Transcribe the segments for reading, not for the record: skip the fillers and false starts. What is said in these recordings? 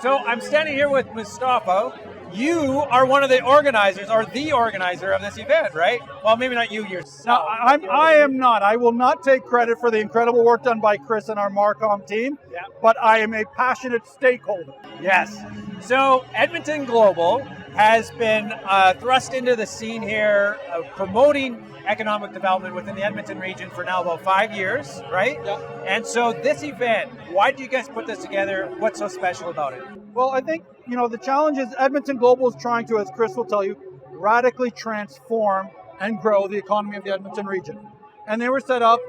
So I'm standing here with Mustafa. You are one of the organizers, or the organizer of this event, right? Well, maybe not you yourself. No, I am not. I will not take credit for the incredible work done by Chris and our Marcom team, but I am a passionate stakeholder. Yes. So Edmonton Global has been thrust into the scene here, promoting economic development within the Edmonton region for now about 5 years, right? Yeah. And so this event, why did you guys put this together? What's so special about it? Well, I think, the challenge is Edmonton Global is trying to, as Chris will tell you, radically transform and grow the economy of the Edmonton region. And they were set up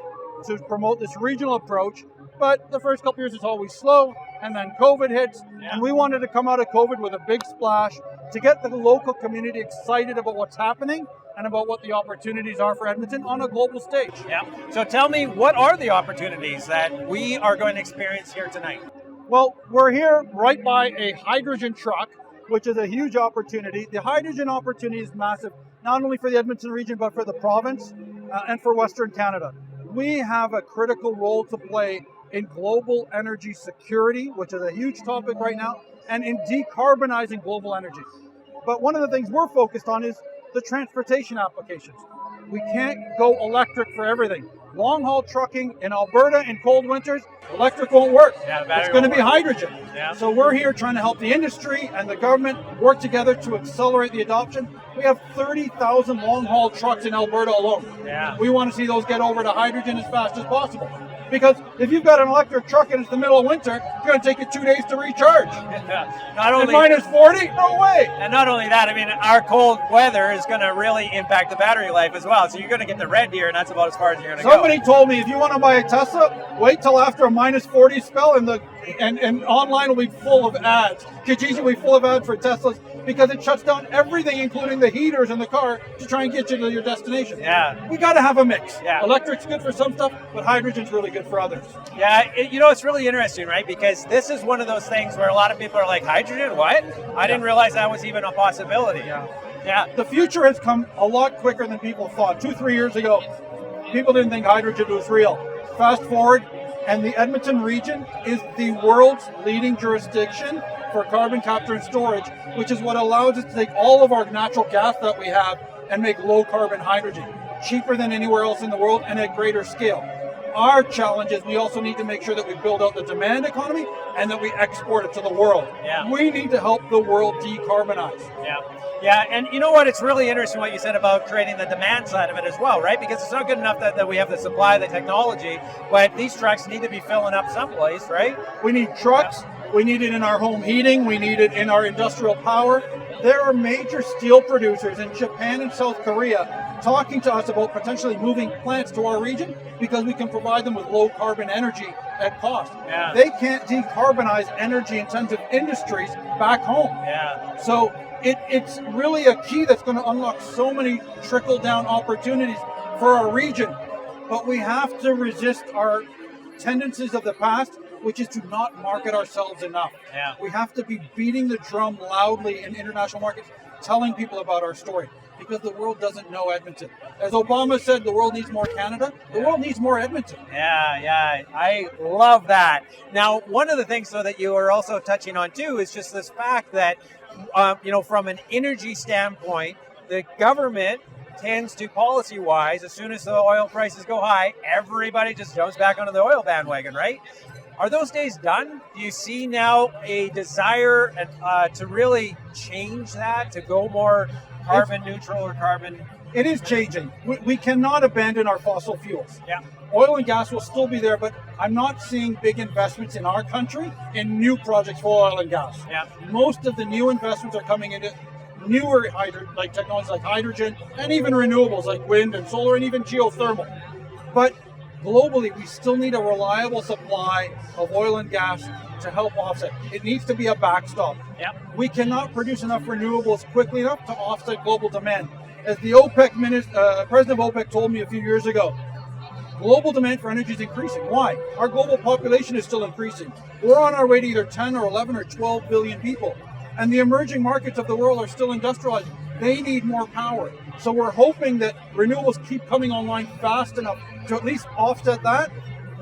to promote this regional approach, but the first couple years it's always slow, and then COVID hits, and we wanted to come out of COVID with a big splash to get the local community excited about what's happening and about what the opportunities are for Edmonton on a global stage. Yeah. So tell me, what are the opportunities that we are going to experience here tonight? Well, we're here right by a hydrogen truck, which is a huge opportunity. The hydrogen opportunity is massive, not only for the Edmonton region, but for the province and for Western Canada. We have a critical role to play in global energy security, which is a huge topic right now, and in decarbonizing global energy. But one of the things we're focused on is the transportation applications. We can't go electric for everything. Long-haul trucking in Alberta in cold winters, electric won't work. It's going to be hydrogen. Yeah. So we're here trying to help the industry and the government work together to accelerate the adoption. We have 30,000 long-haul trucks in Alberta alone. Yeah. We want to see those get over to hydrogen as fast as possible. Because if you've got an electric truck and it's the middle of winter, it's going to take you 2 days to recharge. Not only, and minus 40? No way. And not only that, I mean, our cold weather is going to really impact the battery life as well. So you're going to get the red here, and that's about as far as you're going to go. Somebody told me if you want to buy a Tesla, wait till after a minus 40 spell, and online will be full of ads. Kijiji will be full of ads for Teslas because it shuts down everything, including the heaters in the car, to try and get you to your destination. Yeah. We got to have a mix. Yeah. Electric's good for some stuff, but hydrogen's really good for others. Yeah, it's really interesting, right? Because this is one of those things where a lot of people are like, hydrogen, what? I didn't realize that was even a possibility. Yeah. The future has come a lot quicker than people thought. 2-3 years ago, people didn't think hydrogen was real. Fast forward, and the Edmonton region is the world's leading jurisdiction for carbon capture and storage, which is what allows us to take all of our natural gas that we have and make low carbon hydrogen, cheaper than anywhere else in the world and at greater scale. Our challenge is we also need to make sure that we build out the demand economy and that we export it to the world. Yeah. We need to help the world decarbonize. Yeah, and you know what? It's really interesting what you said about creating the demand side of it as well, right? Because it's not good enough that we have the supply, the technology, but these trucks need to be filling up someplace, right? We need trucks. We need it in our home heating. We need it in our industrial power. There are major steel producers in Japan and South Korea talking to us about potentially moving plants to our region because we can provide them with low carbon energy at cost. Yeah. They can't decarbonize energy intensive industries back home. Yeah. So it's really a key that's going to unlock so many trickle down opportunities for our region. But we have to resist our tendencies of the past, which is to not market ourselves enough. Yeah. We have to be beating the drum loudly in international markets, telling people about our story, because the world doesn't know Edmonton. As Obama said, the world needs more Canada. The world needs more Edmonton. Yeah, I love that. Now, one of the things though that you are also touching on too is just this fact that, from an energy standpoint, the government tends to, policy-wise, as soon as the oil prices go high, everybody just jumps back onto the oil bandwagon, right? Are those days done? Do you see now a desire to really change that, to go more carbon neutral or carbon? It is changing. We cannot abandon our fossil fuels. Yeah. Oil and gas will still be there, but I'm not seeing big investments in our country in new projects for oil and gas. Yeah. Most of the new investments are coming into newer technologies like hydrogen and even renewables like wind and solar and even geothermal. But globally, we still need a reliable supply of oil and gas to help offset. It needs to be a backstop. Yep. We cannot produce enough renewables quickly enough to offset global demand. As the OPEC president of OPEC told me a few years ago, global demand for energy is increasing. Why? Our global population is still increasing. We're on our way to either 10 or 11 or 12 billion people. And the emerging markets of the world are still industrializing. They need more power. So we're hoping that renewables keep coming online fast enough to at least offset that.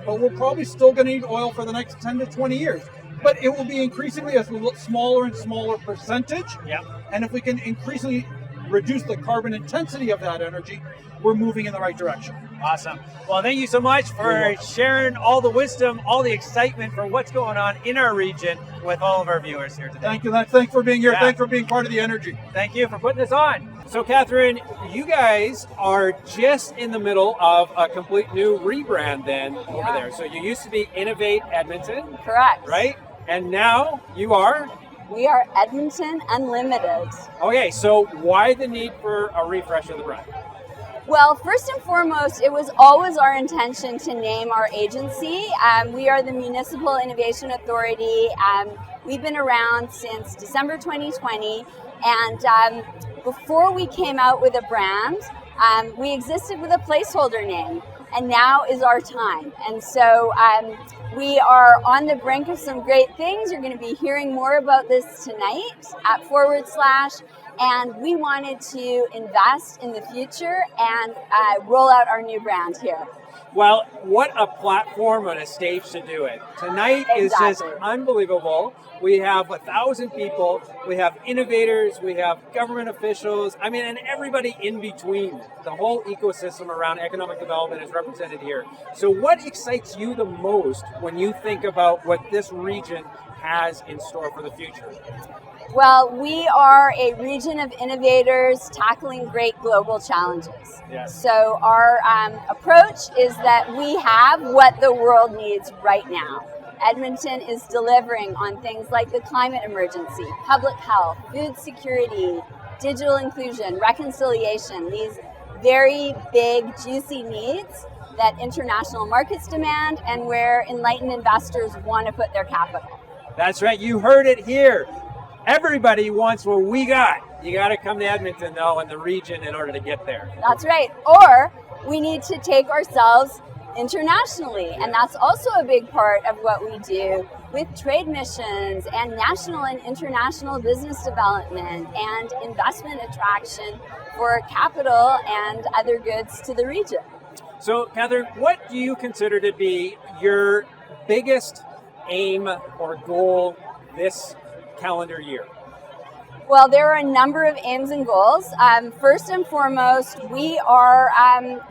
But we're probably still going to need oil for the next 10 to 20 years. but it will be increasingly a smaller and smaller percentage. Yeah. And if we can increasingly reduce the carbon intensity of that energy, we're moving in the right direction. Awesome. Well, thank you so much for sharing all the wisdom, all the excitement for what's going on in our region with all of our viewers here today. Thank you, Lance. Thanks for being here. Yeah. Thanks for being part of the energy. Thank you for putting this on. So, Catherine, you guys are just in the middle of a complete new rebrand then over there. So you used to be Innovate Edmonton. Correct. Right? And now you are? We are Edmonton Unlimited. Okay, so why the need for a refresh of the brand? Well, first and foremost, it was always our intention to name our agency. We are the Municipal Innovation Authority. We've been around since December 2020, and before we came out with a brand, we existed with a placeholder name, and now is our time. And so we are on the brink of some great things. You're going to be hearing more about this tonight at /, and we wanted to invest in the future and roll out our new brand here. Well, what a platform and a stage to do it. Tonight is just unbelievable. We have 1,000 people, we have innovators, we have government officials, and everybody in between. The whole ecosystem around economic development is represented here. So what excites you the most when you think about what this region has in store for the future? Well, we are a region of innovators tackling great global challenges. Yes. So our approach is that we have what the world needs right now. Edmonton is delivering on things like the climate emergency, public health, food security, digital inclusion, reconciliation, these very big, juicy needs that international markets demand and where enlightened investors want to put their capital. That's right, you heard it here. Everybody wants what we got. You got to come to Edmonton, though, and the region in order to get there. That's right. Or we need to take ourselves internationally, and that's also a big part of what we do with trade missions and national and international business development and investment attraction for capital and other goods to the region. So, Catherine, what do you consider to be your biggest aim or goal this calendar year? Well, there are a number of aims and goals. First and foremost, we are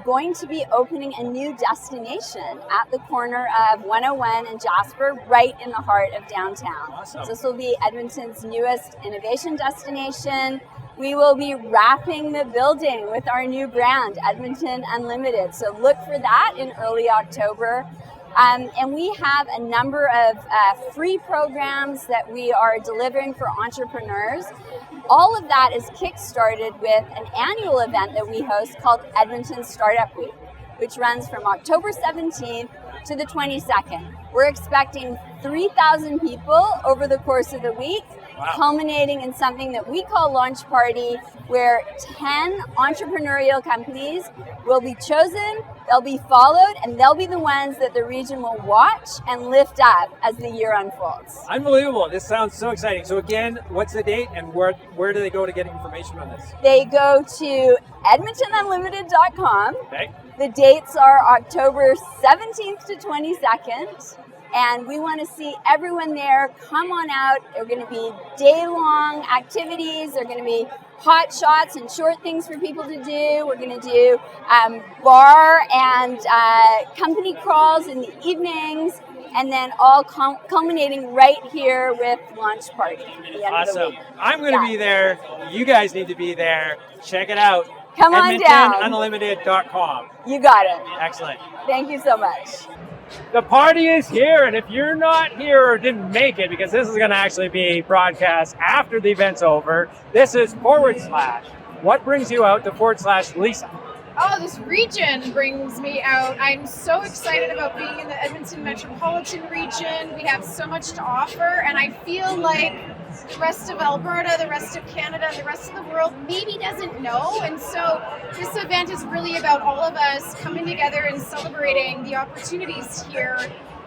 going to be opening a new destination at the corner of 101 and Jasper, right in the heart of downtown. Awesome. So this will be Edmonton's newest innovation destination. We will be wrapping the building with our new brand, Edmonton Unlimited. So look for that in early October. And we have a number of free programs that we are delivering for entrepreneurs. All of that is kickstarted with an annual event that we host called Edmonton Startup Week, which runs from October 17th to the 22nd. We're expecting 3,000 people over the course of the week, culminating in something that we call Launch Party, where 10 entrepreneurial companies will be chosen, they'll be followed, and they'll be the ones that the region will watch and lift up as the year unfolds. Unbelievable. This sounds so exciting. So again, what's the date and where do they go to get information on this? They go to edmontonunlimited.com. Okay. The dates are October 17th to 22nd. And we want to see everyone there. Come on out. There are going to be day-long activities. There are going to be hot shots and short things for people to do. We're going to do bar and company crawls in the evenings, and then all culminating right here with Launch Party at the end of the week. I'm going to be there. You guys need to be there. Check it out. Come on down. EdmontonUnlimited.com. You got it. Excellent. Thank you so much. The party is here, and if you're not here or didn't make it, because this is going to actually be broadcast after the event's over, this is / what brings you out to / Lisa? Oh, this region brings me out. I'm so excited about being in the Edmonton metropolitan region. We have so much to offer, and I feel like the rest of Alberta, the rest of Canada, and the rest of the world maybe doesn't know. And so this event is really about all of us coming together and celebrating the opportunities here,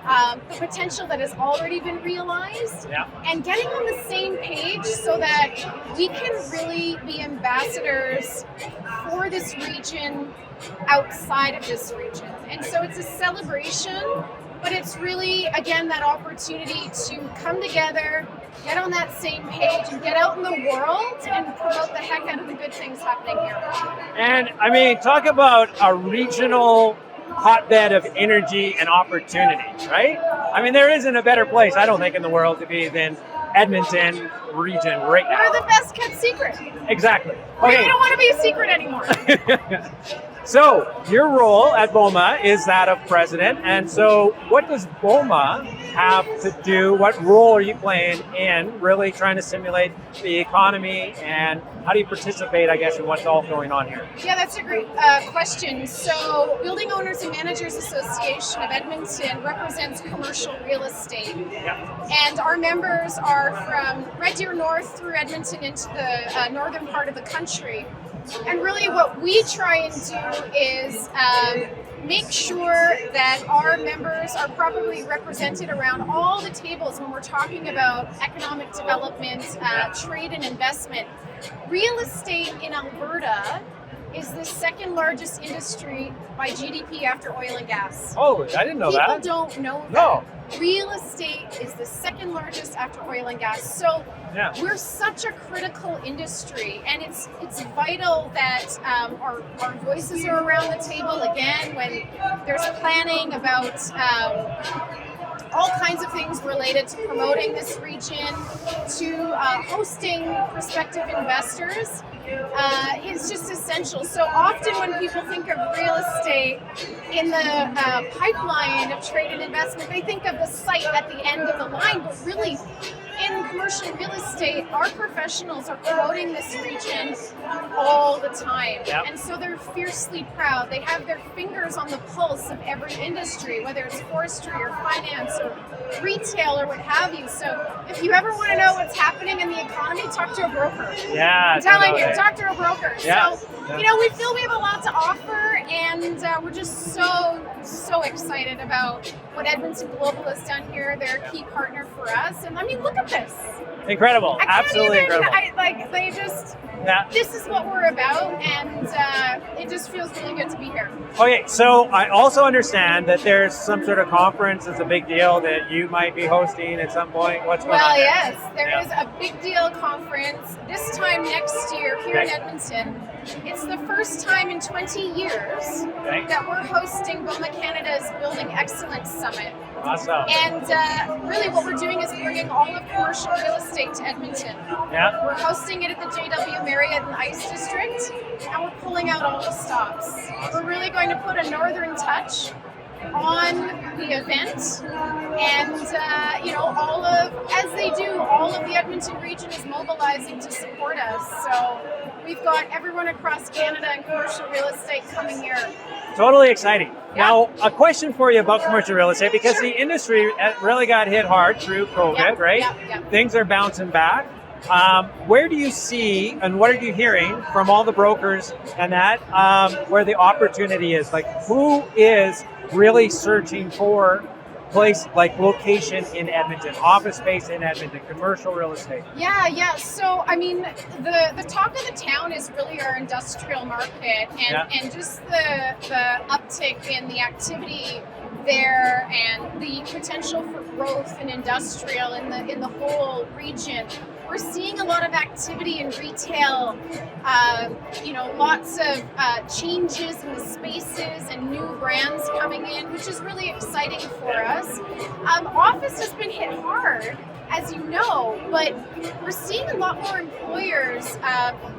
the potential that has already been realized, and getting on the same page so that we can really be ambassadors for this region outside of this region. And so it's a celebration But it's really, again, that opportunity to come together, get on that same page, and get out in the world and promote the heck out of the good things happening here. And I mean, talk about a regional hotbed of energy and opportunity, right? I mean, there isn't a better place, I don't think, in the world to be than Edmonton region right now. We're the best kept secret. Exactly. We Okay. don't want to be a secret anymore. So your role at Boma is that of president, and so what does Boma have to do? What role are you playing in really trying to stimulate the economy, and how do you participate, I guess, in what's all going on here? Yeah, that's a great question. So, Building Owners and Managers Association of Edmonton represents commercial real estate, and our members are from Red Deer North through Edmonton into the northern part of the country. And really what we try and do is make sure that our members are properly represented around all the tables when we're talking about economic development, trade and investment. Real estate in Alberta is the second largest industry by GDP after oil and gas. Oh, I didn't know People that. don't know that. No. Real estate is the second largest after oil and gas. So we're such a critical industry, and it's vital that our voices are around the table again when there's planning about all kinds of things related to promoting this region, to hosting prospective investors. Is just essential. So often when people think of real estate in the pipeline of trade and investment, they think of the site at the end of the line, but really in commercial real estate, our professionals are promoting this region all the time. And so they're fiercely proud. They have their fingers on the pulse of every industry, whether it's forestry or finance or retail or what have you. So if you ever want to know what's happening in the economy, talk to a broker. I'm telling you, talk to a broker. So, you know, we feel we have a lot to offer, and we're just so excited about what Edmonton Global has done here. They're a key partner for us. And I mean, look at this. Incredible. Absolutely incredible. This is what we're about, and it just feels really good to be here. Okay, so I also understand that there's some sort of conference that's a big deal that you might be hosting at some point. What's going on? Well, yes, there is a big deal conference this time next year here in Edmonton. It's the first time in 20 years that we're hosting Boma Canada's Building Excellence Summit. Awesome. And really what we're doing is bringing all of commercial real estate to Edmonton. We're hosting it at the JW Marriott and Ice District, and we're pulling out all the stops. We're really going to put a northern touch on the event, and as they do, all of the Edmonton region is mobilizing to support us. So we've got everyone across Canada and commercial real estate coming here. Totally exciting. Now, a question for you about commercial real estate, because the industry really got hit hard through COVID, right? Things are bouncing back. Where do you see, and what are you hearing from all the brokers and that, where the opportunity is? Like, who is really searching for place, like location in Edmonton, office space in Edmonton, commercial real estate? So, I mean, the talk of the town is really our industrial market, and just the uptick in the activity there and the potential for growth in industrial in the whole region. We're seeing a lot of activity in retail, lots of changes in the spaces and new brands coming in, which is really exciting for us. Office has been hit hard, as you know, but we're seeing a lot more employers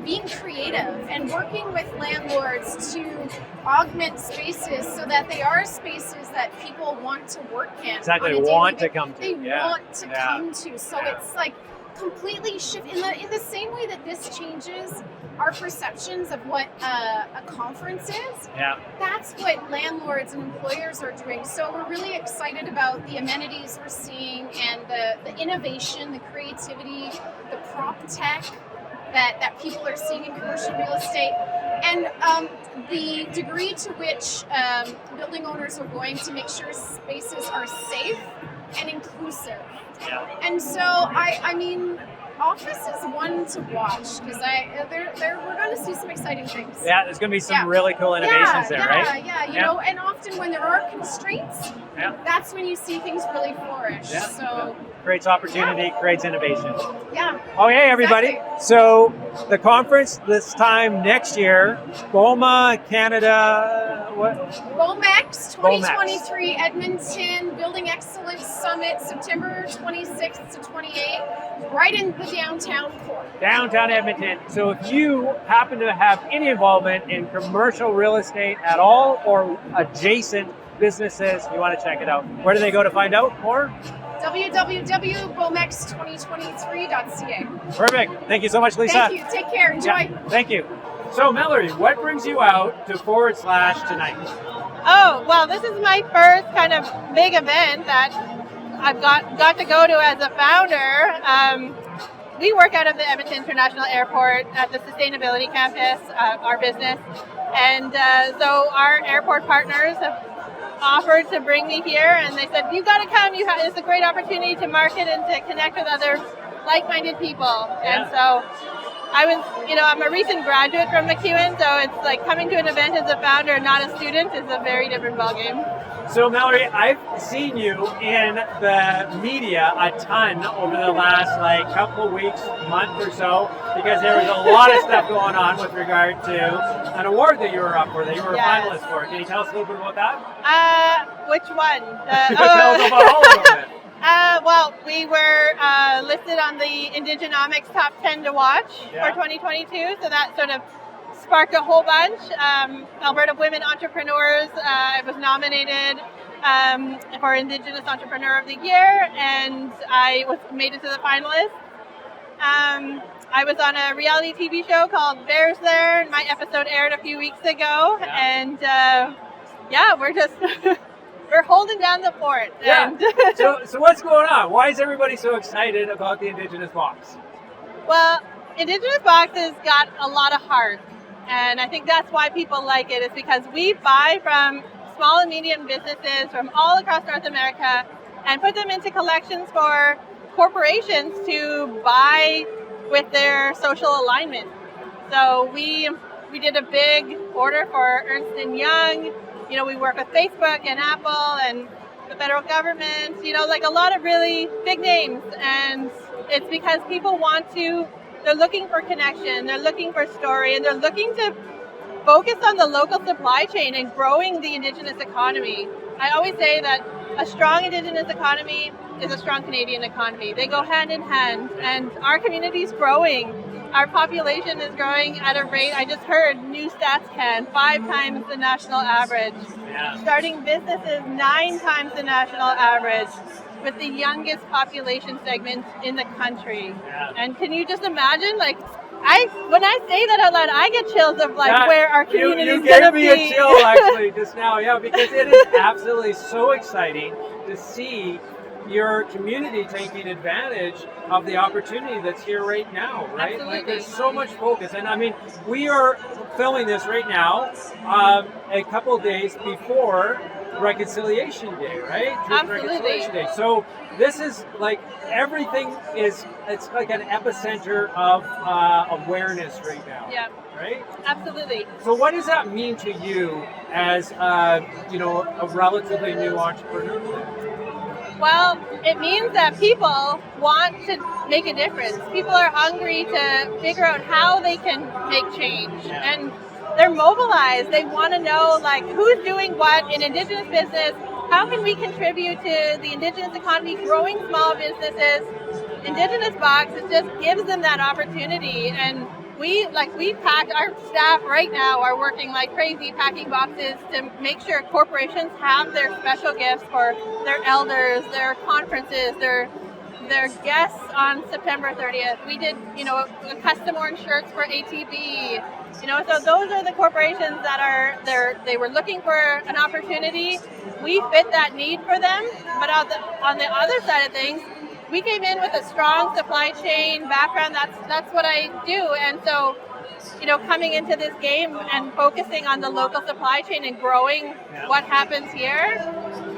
being creative and working with landlords to augment spaces so that they are spaces that people want to work in. Exactly, want to come to. They want to come to. So it's like completely shift in the same way that this changes our perceptions of what a conference is. That's what landlords and employers are doing. So we're really excited about the amenities we're seeing and the innovation, the creativity, the prop tech that people are seeing in commercial real estate, and the degree to which building owners are going to make sure spaces are safe and inclusive. And so, I mean, office is one to watch because we're going to see some exciting things. Yeah, there's going to be some really cool innovations there, right? Yeah, you know, and often when there are constraints, that's when you see things really flourish. Yeah. So creates opportunity, creates innovation. Yeah. Okay, everybody. Exactly. So the conference this time next year, Boma, Canada, what? BOMEX 2023 Edmonton Building Excellence Summit, September 26th to 28th, right in the downtown core. Downtown Edmonton. So if you happen to have any involvement in commercial real estate at all or adjacent businesses, you want to check it out. Where do they go to find out more? www.bomex2023.ca. Perfect. Thank you so much, Lisa. Thank you. Take care. Enjoy. Yeah, thank you. So, Mallory, what brings you out to / tonight? Oh, well, this is my first kind of big event that I've got to go to as a founder. We work out of the Edmonton International Airport at the Sustainability Campus, our business. And so our airport partners have offered to bring me here, and they said, "You got to come. It's a great opportunity to market and to connect with other like-minded people." Yeah. And so I'm a recent graduate from MacEwan, so it's like coming to an event as a founder and not a student is a very different ballgame. So, Mallory, I've seen you in the media a ton over the last couple of weeks, month or so, because there was a lot of stuff going on with regard to an award that you were up for, that you were a finalist for. Can you tell us a little bit about that? Which one? Tell us about all of it. Well, we were listed on the Indigenomics Top 10 to Watch for 2022, so that sort of sparked a whole bunch. Alberta Women Entrepreneurs, I was nominated for Indigenous Entrepreneur of the Year, and I made it to the finalists. I was on a reality TV show called Bears There, and my episode aired a few weeks ago, and we're just... We're holding down the fort. Yeah. So what's going on? Why is everybody so excited about the Indigenous box? Well, Indigenous box has got a lot of heart. And I think that's why people like it, is because we buy from small and medium businesses from all across North America and put them into collections for corporations to buy with their social alignment. So we did a big order for Ernst & Young. You know, we work with Facebook and Apple and the federal government, a lot of really big names. And it's because people they're looking for connection, they're looking for story, and they're looking to focus on the local supply chain and growing the Indigenous economy. I always say that a strong Indigenous economy is a strong Canadian economy. They go hand in hand, and our community is growing. Our population is growing at a rate, I just heard, new stats 5 times the national average. Yeah. Starting businesses 9 times the national average, with the youngest population segment in the country. Yeah. And can you just imagine, when I say that out loud, I get chills of where our community is going to be. You gave me a chill actually just now, because it is absolutely so exciting to see your community taking advantage of the opportunity that's here right now, right? Absolutely. There's so much focus. And I mean, we are filming this right now, a couple of days before Reconciliation Day, right? Absolutely. Reconciliation Day. So this is everything it's like an epicenter of awareness right now. Yeah. Right? Absolutely. So what does that mean to you as a relatively new entrepreneur? Well, it means that people want to make a difference. People are hungry to figure out how they can make change. Yeah. And they're mobilized. They want to know who's doing what in Indigenous business. How can we contribute to the Indigenous economy, growing small businesses? Indigenous Box, it just gives them that opportunity. And we pack, our staff right now are working like crazy packing boxes to make sure corporations have their special gifts for their elders, their conferences, their guests on September 30th. We did, custom orange shirts for ATB. So those are the corporations that they were looking for an opportunity. We fit that need for them. But on the other side of things, we came in with a strong supply chain background. That's what I do. And so, coming into this game and focusing on the local supply chain and growing what happens here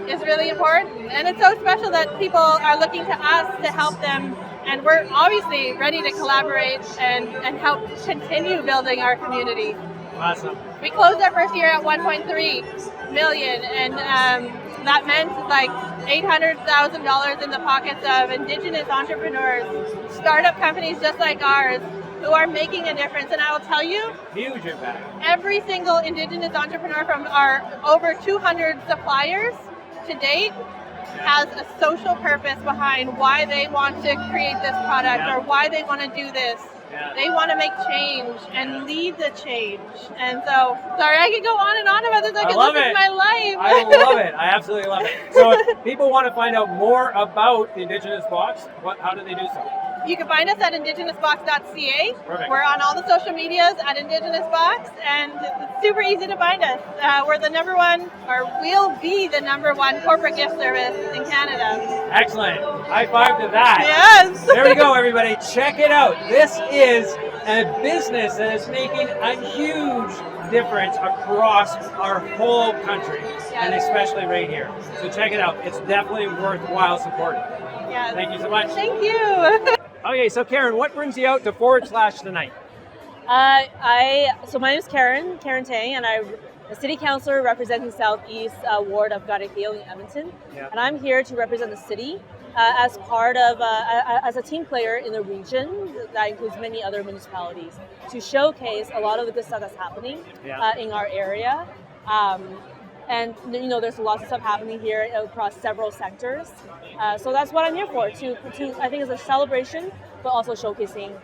is really important. And it's so special that people are looking to us to help them And we're obviously ready to collaborate and help continue building our community. Awesome. We closed our first year at 1.3 million, and that meant like $800,000 in the pockets of Indigenous entrepreneurs, startup companies just like ours, who are making a difference. And I will tell you, Huge impact. every single Indigenous entrepreneur from our over 200 suppliers to date has a social purpose behind why they want to create this product or why they want to do this. Yeah. They want to make change and lead the change. And so, sorry, I could go on and on about this. I could love this it. is my life. I love it. I absolutely love it. So if people want to find out more about the Indigenous Box, how do they do so? You can find us at indigenousbox.ca. Perfect. We're on all the social medias at Indigenous Box, and it's super easy to find us. We're the number one, or we'll be the number one corporate gift service in Canada. Excellent. High five to that. Yes. There we go, everybody. Check it out. This is a business that is making a huge difference across our whole country, and especially right here. So check it out. It's definitely worthwhile supporting. Yes. Thank you so much. Thank you. Okay, so Keren, what brings you out to / tonight? So my name is Keren Tang, and I'm a city councillor representing Southeast Ward of Karhio in Edmonton. Yeah. And I'm here to represent the city as part of, as a team player in the region that includes many other municipalities to showcase a lot of the good stuff that's happening in our area. And there's lots of stuff happening here across several sectors. So that's what I'm here for. To I think it's a celebration, but also showcasing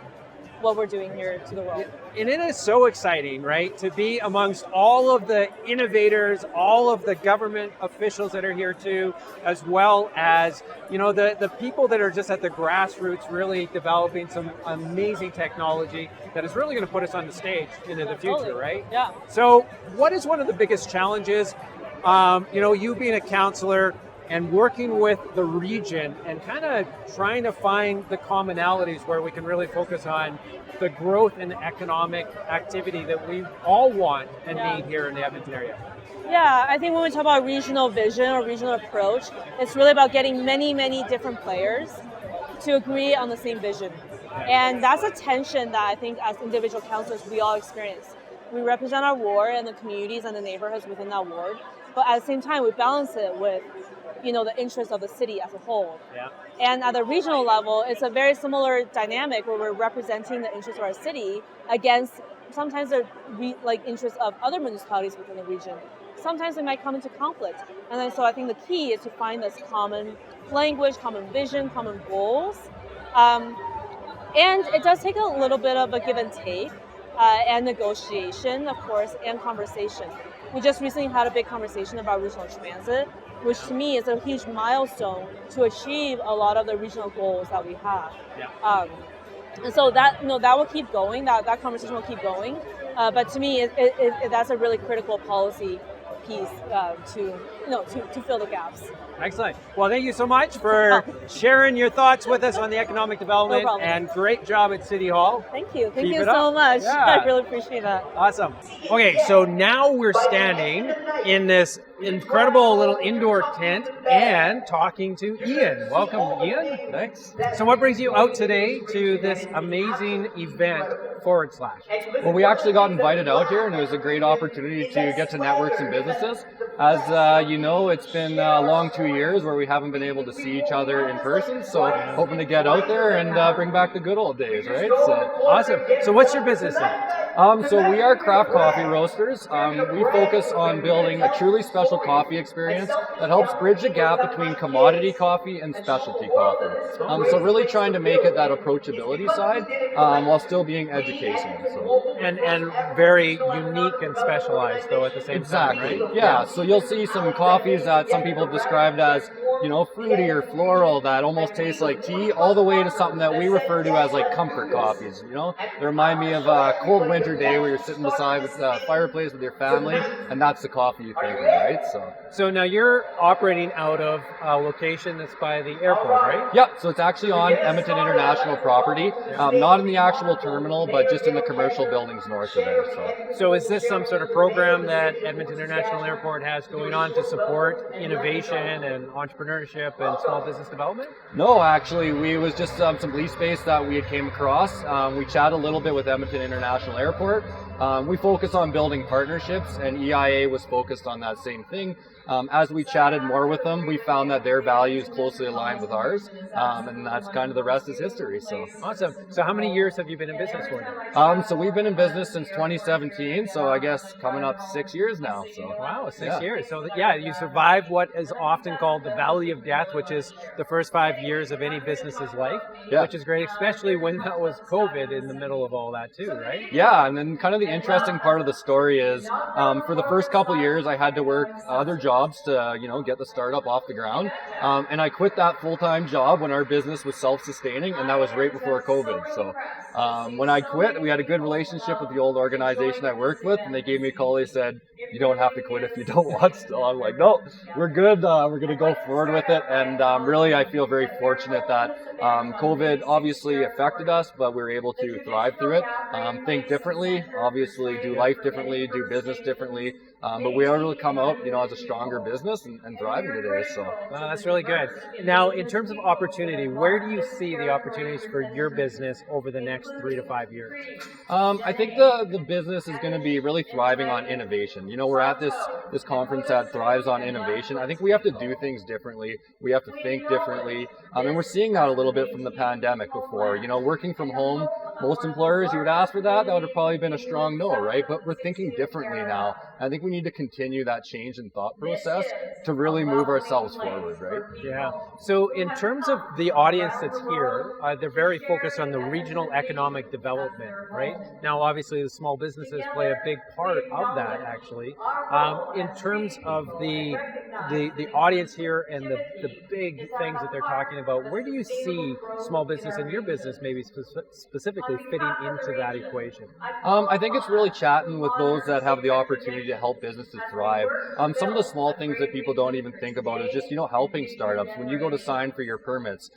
what we're doing here to the world. And it is so exciting, right, to be amongst all of the innovators, all of the government officials that are here too, as well as, the people that are just at the grassroots really developing some amazing technology that is really going to put us on the stage into the future, Totally. right? Yeah. So what is one of the biggest challenges, you being a councillor and working with the region and kind of trying to find the commonalities where we can really focus on the growth and economic activity that we all want and need here in the Edmonton area? Yeah, I think when we talk about regional vision or regional approach, it's really about getting many, many different players to agree on the same vision. And that's a tension that I think as individual councillors we all experience. We represent our ward and the communities and the neighborhoods within that ward, but at the same time we balance it with the interests of the city as a whole. Yeah. And at the regional level, it's a very similar dynamic where we're representing the interests of our city against sometimes the interests of other municipalities within the region. Sometimes they might come into conflict. And then so I think the key is to find this common language, common vision, common goals. And it does take a little bit of a give and take and negotiation, of course, and conversation. We just recently had a big conversation about regional transit, which to me is a huge milestone to achieve a lot of the regional goals that we have. Yeah. And so that that will keep going. That conversation will keep going. But to me, that's a really critical policy piece to fill the gaps. Excellent. Well, thank you so much for sharing your thoughts with us on the economic development, No problem. and great job at City Hall. Thank you. Thank Keep you it so up. much. Yeah. I really appreciate that. Awesome. Okay, so now we're standing in this incredible little indoor tent and talking to Ian. Welcome, Ian. Thanks. So what brings you out today to this amazing event / Well, we actually got invited out here, and it was a great opportunity to get to network some businesses. As it's been a long 2 years where we haven't been able to see each other in person, so hoping to get out there and bring back the good old days, right? So, Awesome. So what's your business then? so we are craft coffee roasters. We focus on building a truly special coffee experience that helps bridge the gap between commodity coffee and specialty coffee. So really trying to make it that approachability side while still being educational. So. And very unique and specialized though at the same time, Exactly. right? Yeah. So you'll see some coffees that some people have described as, fruity or floral that almost tastes like tea, all the way to something that we refer to as like comfort coffees. They remind me of cold winter winter day where you're sitting beside the fireplace with your family, and that's the coffee you think of, right? So now you're operating out of a location that's by the airport, right? Yeah, so it's actually on Edmonton International property, not in the actual terminal, but just in the commercial buildings north of there. So is this some sort of program that Edmonton International Airport has going on to support innovation and entrepreneurship and small business development? No, actually, it was just some lease space that we had came across. We chatted a little bit with Edmonton International Airport. We focus on building partnerships, and EIA was focused on that same thing. As we chatted more with them, we found that their values closely aligned with ours, and that's kind of the rest is history. So awesome. So how many years have you been in business for now? So we've been in business since 2017, so I guess coming up 6 years now. So wow, 6 years. So you survived what is often called the valley of death, which is the first 5 years of any business's life, which is great, especially when that was COVID in the middle of all that too, right? Yeah, and then kind of the interesting part of the story is for the first couple years I had to work other jobs to get the startup off the ground, and I quit that full-time job when our business was self-sustaining, and that was right before COVID. So when I quit, we had a good relationship with the old organization I worked with, and they gave me a call. They said, you don't have to quit if you don't want to. I'm like, no, we're good. We're going to go forward with it. And really, I feel very fortunate that COVID obviously affected us, but we were able to thrive through it, think differently, obviously do life differently, do business differently. But we are able to come out, as a stronger business and thriving today. So that's really good. Now, in terms of opportunity, where do you see the opportunities for your business over the next 3 to 5 years? I think the business is going to be really thriving on innovation. We're at this conference that thrives on innovation. I think we have to do things differently. We have to think differently. And we're seeing that a little bit from the pandemic before. Working from home, most employers, you would ask for that would have probably been a strong no, right? But we're thinking differently now. I think we need to continue that change in thought process to really move ourselves forward, right? Yeah. So in terms of the audience that's here, they're very focused on the regional economic development, right? Now, obviously, the small businesses play a big part of that, actually. In terms of the audience here and the big things that they're talking about, where do you see small business and your business maybe specifically fitting into that equation? I think it's really chatting with those that have the opportunity to help businesses thrive. Some of the small things that people don't even think about is just, helping startups. When you go to sign for your permits,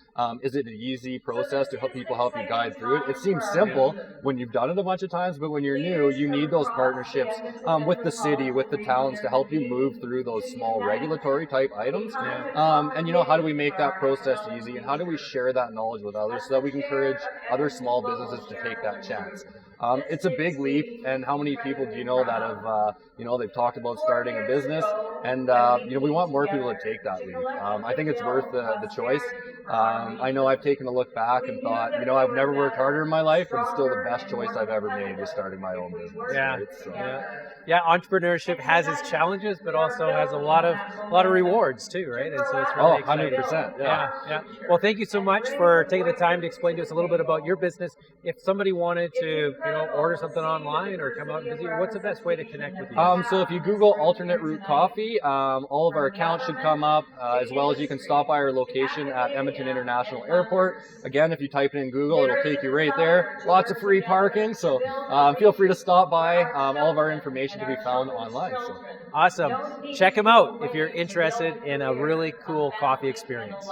is it an easy process to help you guide through it? It seems simple when you've done it a bunch of times, but when you're new, you need those partnerships with the city, with the towns to help you move through those small regulatory type items. And how do we make that process easy, and how do we share that knowledge with others so that we can encourage other small businesses to take that chance? It's a big leap, and how many people do you know that have, they've talked about starting a business, and, we want more people to take that leap. I think it's worth the choice. I know I've taken a look back and thought, I've never worked harder in my life, and still the best choice I've ever made was starting my own business. Yeah. Right? So. Yeah, entrepreneurship has its challenges, but also has a lot of rewards too, right? And so it's really exciting. 100%. Yeah. Well, thank you so much for taking the time to explain to us a little bit about your business. If somebody wanted to, order something online or come out and visit you, what's the best way to connect with you? So if you Google Alternate Route Coffee, all of our accounts should come up, as well as you can stop by our location at Edmonton International Airport. Again, if you type it in Google, it'll take you right there. Lots of free parking, so feel free to stop by. All of our information can be found online. So. Awesome. Check them out if you're interested in a really cool coffee experience.